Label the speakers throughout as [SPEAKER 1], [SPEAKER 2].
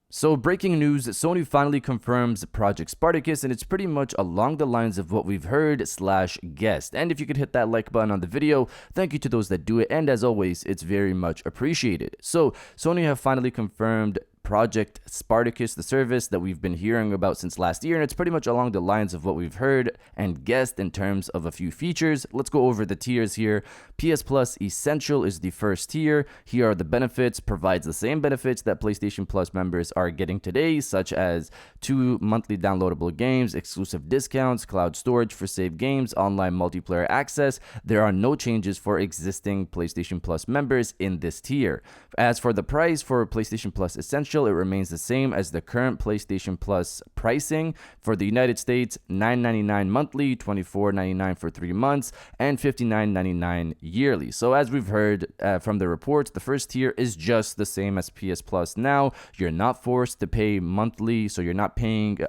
[SPEAKER 1] So breaking news, Sony finally confirms Project Spartacus, and it's pretty much along the lines of what we've heard slash guessed. And if you could hit that like button on the video, thank you to those that do it, and as always, it's very much appreciated. So Sony have finally confirmed Project Spartacus, the service that we've been hearing about since last year, and it's pretty much along the lines of what we've heard and guessed in terms of a few features. Let's go over the tiers here. PS Plus Essential is the first tier. Here are the benefits, provides the same benefits that PlayStation Plus members are getting today, such as 2 monthly downloadable games, exclusive discounts, cloud storage for saved games, online multiplayer access. There are no changes for existing PlayStation Plus members in this tier. As for the price for PlayStation Plus Essential, it remains the same as the current PlayStation Plus pricing. For the United States, $9.99 monthly, $24.99 for 3 months, and $59.99 yearly. So as we've heard from the reports, the first tier is just the same as PS Plus now. You're not forced to pay monthly, so you're not paying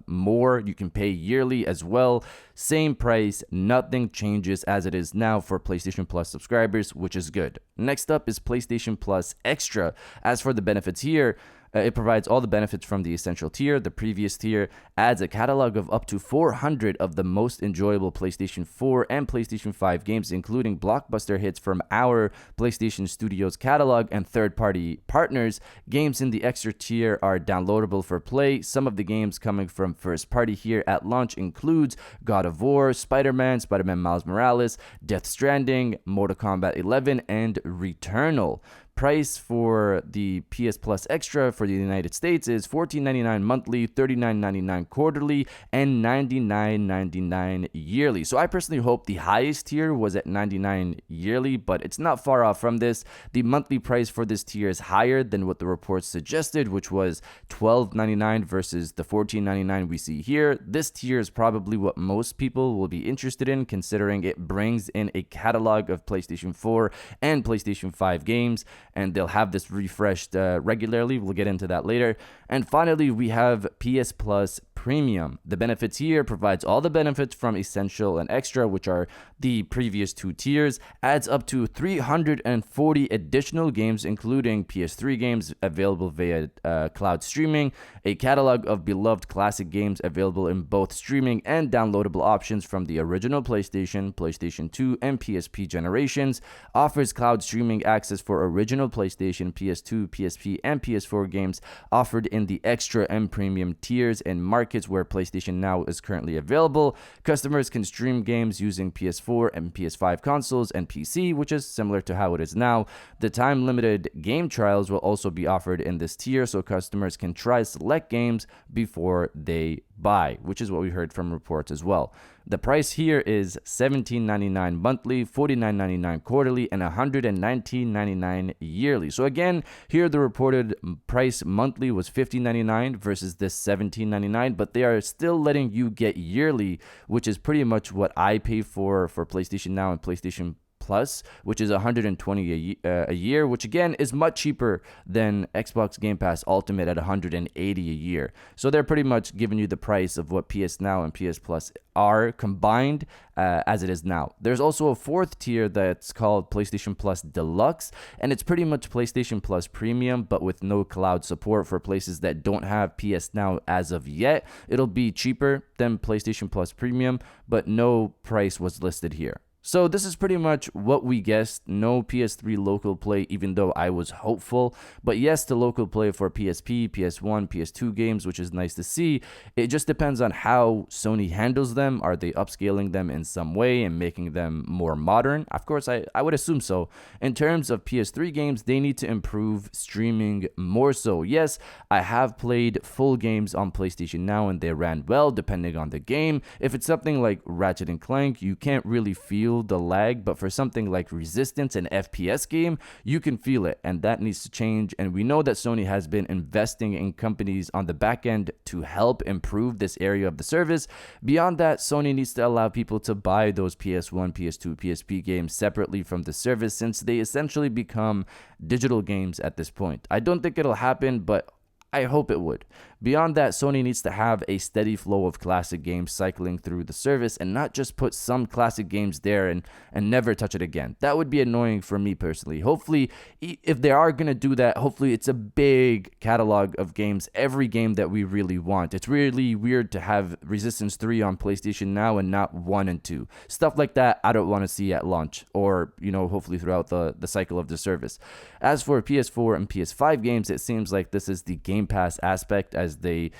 [SPEAKER 1] more. You can pay yearly as well. Same price, nothing changes as it is now for PlayStation Plus subscribers, which is good. Next up is PlayStation Plus Extra. As for the benefits here, it provides all the benefits from the Essential tier. The previous tier adds a catalog of up to 400 of the most enjoyable PlayStation 4 and PlayStation 5 games, including blockbuster hits from our PlayStation Studios catalog and third-party partners. Games in the Extra tier are downloadable for play. Some of the games coming from first party here at launch includes God of War, Spider-Man Miles Morales, Death Stranding, Mortal Kombat 11, and Returnal. Price for the PS Plus Extra for the United States is $14.99 monthly, $39.99 quarterly, and $99.99 yearly. So I personally hope the highest tier was at $99 yearly, but it's not far off from this. The monthly price for this tier is higher than what the reports suggested, which was $12.99 versus the $14.99 we see here. This tier is probably what most people will be interested in, considering it brings in a catalog of PlayStation 4 and PlayStation 5 games, and they'll have this refreshed regularly. We'll get into that later. And finally, we have PS Plus Premium. The benefits here provides all the benefits from Essential and Extra, which are the previous 2 tiers, adds up to 340 additional games, including PS3 games available via cloud streaming, a catalog of beloved classic games available in both streaming and downloadable options from the original PlayStation, PlayStation 2, and PSP generations, offers cloud streaming access for original PlayStation, PS2, PSP, and PS4 games offered in the Extra and Premium tiers in markets where PlayStation Now is currently available. Customers can stream games using PS4 and PS5 consoles and PC, which is similar to how it is now. The time-limited game trials will also be offered in this tier, so customers can try select games before they buy, which is what we heard from reports as well. The price here is $17.99 monthly, $49.99 quarterly, and $119.99 yearly. So again, here the reported price monthly was $15.99 versus this $17.99, but they are still letting you get yearly, which is pretty much what I pay for PlayStation Now and PlayStation Plus, which is $120 a year, which again is much cheaper than Xbox Game Pass Ultimate at $180 a year. So they're pretty much giving you the price of what PS Now and PS Plus are combined as it is now. There's also a 4th tier that's called PlayStation Plus Deluxe, and it's pretty much PlayStation Plus Premium, but with no cloud support for places that don't have PS Now as of yet. It'll be cheaper than PlayStation Plus Premium, but no price was listed here. So this is pretty much what we guessed. No PS3 local play, even though I was hopeful. But yes, the local play for PSP, PS1, PS2 games, which is nice to see. It just depends on how Sony handles them. Are they upscaling them in some way and making them more modern? Of course, I would assume so. In terms of PS3 games, they need to improve streaming more so. Yes, I have played full games on PlayStation Now and they ran well depending on the game. If it's something like Ratchet and Clank, you can't really feel the lag, but for something like Resistance, an FPS game, you can feel it, and that needs to change. And we know that Sony has been investing in companies on the back end to help improve this area of the service. Beyond that, Sony needs to allow people to buy those PS1, PS2, PSP games separately from the service, since they essentially become digital games at this point. I don't think it'll happen, but I hope it would. Beyond that, Sony needs to have a steady flow of classic games cycling through the service and not just put some classic games there and never touch it again. That would be annoying for me personally. Hopefully, if they are going to do that, hopefully it's a big catalog of games, every game that we really want. It's really weird to have Resistance 3 on PlayStation Now and not 1 and 2. Stuff like that I don't want to see at launch or, hopefully throughout the cycle of the service. As for PS4 and PS5 games, it seems like this is the Game Pass aspect, as they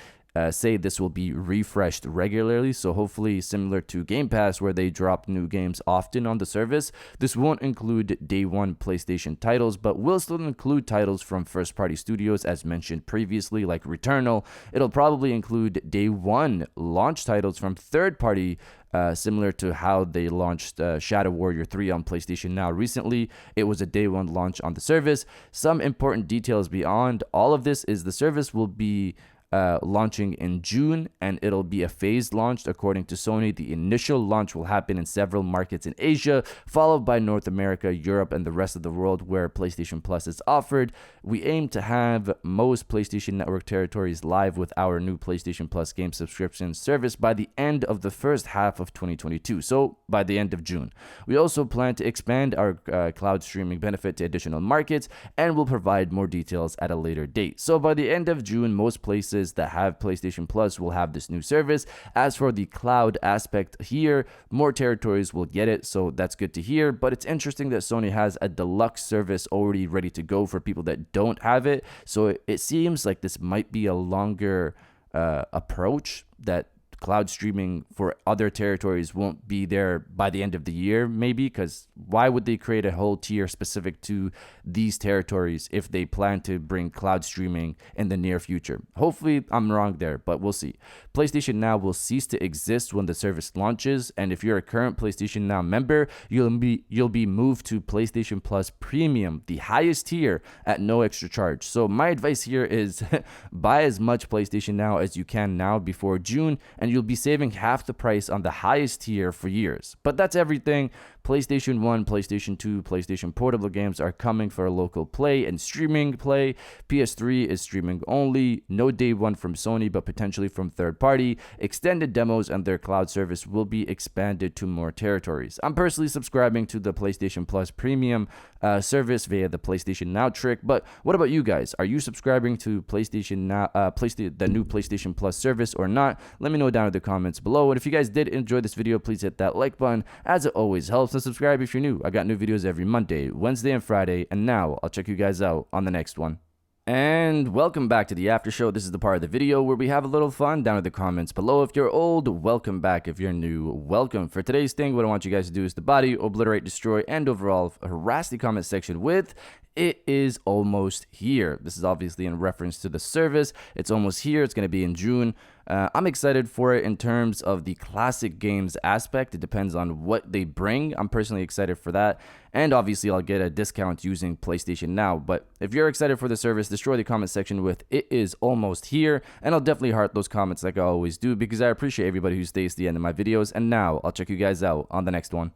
[SPEAKER 1] say this will be refreshed regularly. So hopefully similar to Game Pass, where they drop new games often on the service, this won't include day one PlayStation titles, but will still include titles from first party studios as mentioned previously, like Returnal. It'll probably include day one launch titles from third party, similar to how they launched Shadow Warrior 3 on PlayStation Now recently. It was a day one launch on the service. Some important details beyond all of this is the service will be launching in June, and it'll be a phased launch according to Sony. The initial launch will happen in several markets in Asia, followed by North America, Europe, and the rest of the world where PlayStation Plus is offered. We aim to have most PlayStation Network territories live with our new PlayStation Plus game subscription service by the end of the first half of 2022, so by the end of June. We also plan to expand our cloud streaming benefit to additional markets, and will provide more details at a later date. So by the end of June, most places that have PlayStation Plus will have this new service. As for the cloud aspect here, more territories will get it, so that's good to hear. But it's interesting that Sony has a deluxe service already ready to go for people that don't have it. So it seems like this might be a longer approach, that cloud streaming for other territories won't be there by the end of the year, maybe, because why would they create a whole tier specific to these territories if they plan to bring cloud streaming in the near future? Hopefully I'm wrong there, but we'll see. PlayStation Now will cease to exist when the service launches, and if you're a current PlayStation Now member, you'll be moved to PlayStation Plus Premium, the highest tier, at no extra charge. So my advice here is buy as much PlayStation Now as you can now before June, and you'll be saving half the price on the highest tier for years. But that's everything. PlayStation 1, PlayStation 2, PlayStation Portable games are coming for local play and streaming play. PS3 is streaming only. No day one from Sony, but potentially from third party. Extended demos and their cloud service will be expanded to more territories. I'm personally subscribing to the PlayStation Plus Premium service via the PlayStation Now trick. But what about you guys? Are you subscribing to PlayStation Now, the new PlayStation Plus service or not? Let me know down in the comments below. And if you guys did enjoy this video, please hit that like button, as it always helps. And subscribe if you're new. I got new videos every Monday, Wednesday, and Friday. And now I'll check you guys out on the next one. And welcome back to the after show. This is the part of the video where we have a little fun down in the comments below. If you're old, welcome back. If you're new, welcome. For today's thing, what I want you guys to do is to body, obliterate, destroy, and overall harass the comment section with "It is almost here." This is obviously in reference to the service. It's almost here. It's going to be in June. I'm excited for it in terms of the classic games aspect. It depends on what they bring. I'm personally excited for that. And obviously, I'll get a discount using PlayStation Now. But if you're excited for the service, destroy the comment section with "It is almost here." And I'll definitely heart those comments like I always do, because I appreciate everybody who stays to the end of my videos. And now I'll check you guys out on the next one.